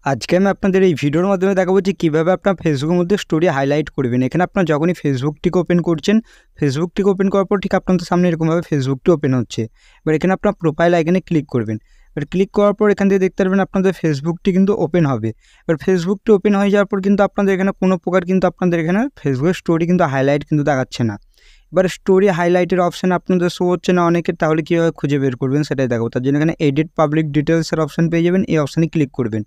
আজকে আমি আপনাদের এই ভিডিওর মাধ্যমে দেখাবো যে কীভাবে আপনার ফেসবুকের মধ্যে স্টোরি হাইলাইট করবেন। এখানে আপনার যখনই ফেসবুকটিকে ওপেন করছেন, ফেসবুকটিকে ওপেন করার পর ঠিক আপনাদের সামনে এরকমভাবে ফেসবুকটি ওপেন হচ্ছে। এবার এখানে আপনার প্রোফাইল আইকনে ক্লিক করবেন। এবার ক্লিক করার পর এখান থেকে দেখতে পারবেন আপনাদের ফেসবুকটি কিন্তু ওপেন হবে। এবার ফেসবুকটি ওপেন হয়ে যাওয়ার পর কিন্তু আপনাদের এখানে কোনো প্রকার কিন্তু আপনাদের এখানে ফেসবুকের স্টোরি কিন্তু হাইলাইট কিন্তু দেখাচ্ছে না। এবার স্টোরি হাইলাইটের অপশান আপনাদের শো হচ্ছে না অনেকের, তাহলে কীভাবে খুঁজে বের করবেন সেটাই দেখাবো। তার জন্য এখানে এডিট পাবলিক ডিটেলসের অপশান পেয়ে যাবেন, এই অপশানে ক্লিক করবেন।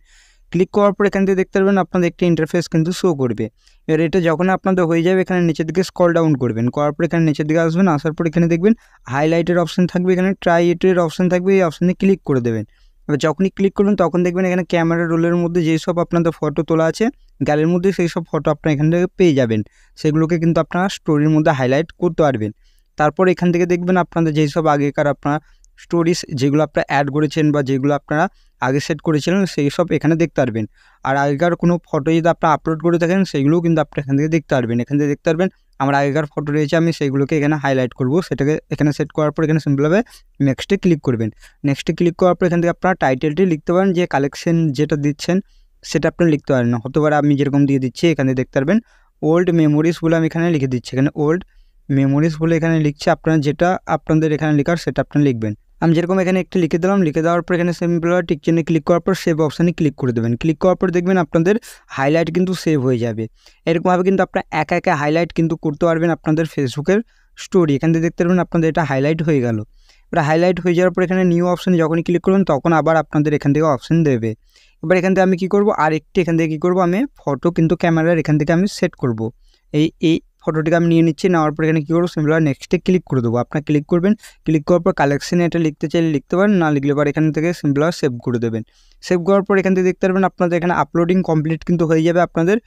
ক্লিক করার পর এখান থেকে দেখতে পারবেন আপনাদের একটা ইন্টারফেস কিন্তু শো করবে। এবার এটা যখন আপনাদের হয়ে যাবে এখানে নিচের দিকে স্ক্রল ডাউন করবেন, করার পর এখানে নিচের দিকে আসবেন, আসার পর এখানে দেখবেন হাইলাইটের অপশান থাকবে, এখানে ট্রাই এটের অপশান থাকবে, এই অপশানে ক্লিক করে দেবেন। এবার যখনই ক্লিক করবেন তখন দেখবেন এখানে ক্যামেরা রোলের মধ্যে যেসব আপনাদের ফটো তোলা আছে গ্যালারির মধ্যে সেই সব ফটো আপনার এখান থেকে পেয়ে যাবেন। সেগুলোকে কিন্তু আপনারা স্টোরির মধ্যে হাইলাইট করতে পারবেন। তারপর এখান থেকে দেখবেন আপনাদের যেই সব আগেকার আপনার স্টোরিজ যেগুলো আপনারা অ্যাড করেছেন বা যেগুলো আপনারা আগে সেট করেছিলেন সেই সব এখানে দেখতে পারবেন। আর আগেকার কোনো ফটো যদি আপনারা আপলোড করে থাকেন সেগুলোও কিন্তু আপনারা এখান থেকে দেখতে পারবেন। এখান থেকে দেখতে পারবেন আমার আগেকার ফটো রয়েছে, আমি সেইগুলোকে এখানে হাইলাইট করব। সেটাকে এখানে সেট করার পর এখানে সিম্পলভাবে নেক্সটে ক্লিক করবেন। নেক্সটে ক্লিক করার পর এখান থেকে আপনারা টাইটেলটি লিখতে পারেন, যে কালেকশন যেটা দিচ্ছেন সেটা আপনারা লিখতে পারেন। হতে পারে আমি যেরকম দিয়ে দিচ্ছি এখানে দেখতে পারবেন ওল্ড মেমোরিজ বলে আমি এখানে লিখে দিচ্ছি। এখানে ওল্ড মেমোরিজ বলে এখানে লিখছি, আপনারা যেটা আপনাদের এখানে লেখার সেটা আপনারা লিখবেন। আমি যেরকম এখানে একটি লিখে দিলাম, লিখে দেওয়ার পর এখানে সিম্পলভাবে টিক চিহ্নে ক্লিক করার পর সেভ অপশানে ক্লিক করে দেবেন। ক্লিক করার পর দেখবেন আপনাদের হাইলাইট কিন্তু সেভ হয়ে যাবে। এরকমভাবে কিন্তু আপনারা একা একা হাইলাইট কিন্তু করতে পারবেন আপনাদের ফেসবুকের স্টোরি। এখান থেকে দেখতে পারবেন আপনাদের এটা হাইলাইট হয়ে গেল। এবার হাইলাইট হয়ে যাওয়ার পর এখানে নিউ অপশানে যখনই ক্লিক করবেন তখন আবার আপনাদের এখান থেকে অপশান দেবে। এবার এখান থেকে আমি কী করবো, আরেকটি এখান থেকে কী করবো, আমি ফটো কিন্তু ক্যামেরার এখান থেকে আমি সেট করব। এই ফটোটিকে আমি নিয়ে নিচ্ছি, নেওয়ার পর এখানে কী করবো, সিম্পল নেক্সটে ক্লিক করে দেবো। আপনার ক্লিক করবেন, ক্লিক করার পর কালেকশানে এটা লিখতে চাইলে লিখতে পারেন, না লিখলে পর এখান থেকে সিম্পল সেভ করে দেবেন। সেভ করার পর এখান থেকে দেখতে পারবেন আপনাদের এখানে আপলোডিং কমপ্লিট কিন্তু হয়ে যাবে, আপনাদের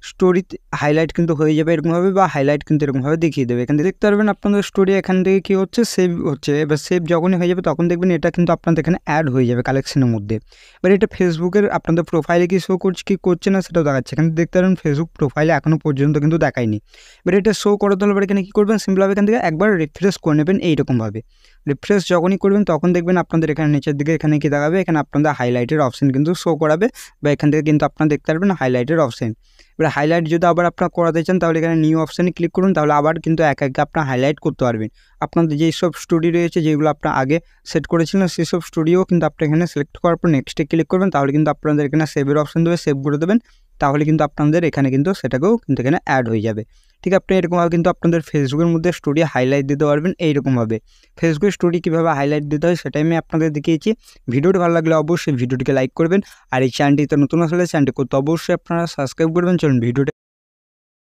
স্টোরিতে হাইলাইট কিন্তু হয়ে যাবে এরকমভাবে, বা হাইলাইট কিন্তু এরকমভাবে দেখিয়ে দেবে। এখান থেকে দেখতে পারবেন আপনাদের স্টোরি এখান থেকে কী হচ্ছে, সেভ হচ্ছে। এবার সেভ যখনই হয়ে যাবে তখন দেখবেন এটা কিন্তু আপনাদের এখানে অ্যাড হয়ে যাবে কালেকশনের মধ্যে। এবার এটা ফেসবুকের আপনাদের প্রোফাইলে কি শো করছে কি করছে না সেটাও দেখাচ্ছে। এখানে দেখতে পারেন ফেসবুক প্রোফাইলে এখনও পর্যন্ত কিন্তু দেখায়নি। এবার এটা শো করাতে হলে এবার এখানে কী করবেন, সিম্পলভাবে এখান থেকে একবার রিফ্রেশ করে নেবেন। এইরকমভাবে রিফ্রেশ যখনই করবেন তখন দেখবেন আপনাদের এখানে নিচের দিকে এখানে কি দেখাবে, এখানে আপনাদের হাইলাইটের অপশান কিন্তু শো করাবে, বা এখান থেকে কিন্তু আপনারা দেখতে পারবেন হাইলাইটের অপশান। এবার হাইলাইট যদি আবার আপনারা করাতে চান তাহলে এখানে নিউ অপশানে ক্লিক করুন, তাহলে আবার কিন্তু একা একা আপনারা হাইলাইট করতে পারবেন। আপনাদের যেই সব স্টোরি রয়েছে যেগুলো আপনারা আগে সেট করেছিলেন সেই সব স্টোরিও কিন্তু আপনি এখানে সিলেক্ট করার পর নেক্সটে ক্লিক করবেন, তাহলে কিন্তু আপনাদের এখানে সেভের অপশান দেবে, সেভ করে দেবেন। তাহলে কিন্তু আপনাদের এখানে কিন্তু সেটাকেও কিন্তু এখানে অ্যাড হয়ে যাবে। ঠিক আপনি এরকমভাবে কিন্তু আপনাদের ফেসবুকের মধ্যে স্টোরি হাইলাইট দিতে পারবেন। এইরকমভাবে ফেসবুকের স্টোরি কীভাবে হাইলাইট দিতে হয় সেটাই আমি আপনাদের দেখিয়েছি। ভিডিওটি ভালো লাগলে অবশ্যই ভিডিওটিকে লাইক করবেন, আর এই চ্যানেলটিতে নতুন আসলে চ্যানেলটি করতে অবশ্যই আপনারা সাবস্ক্রাইব করবেন। চলুন ভিডিওটি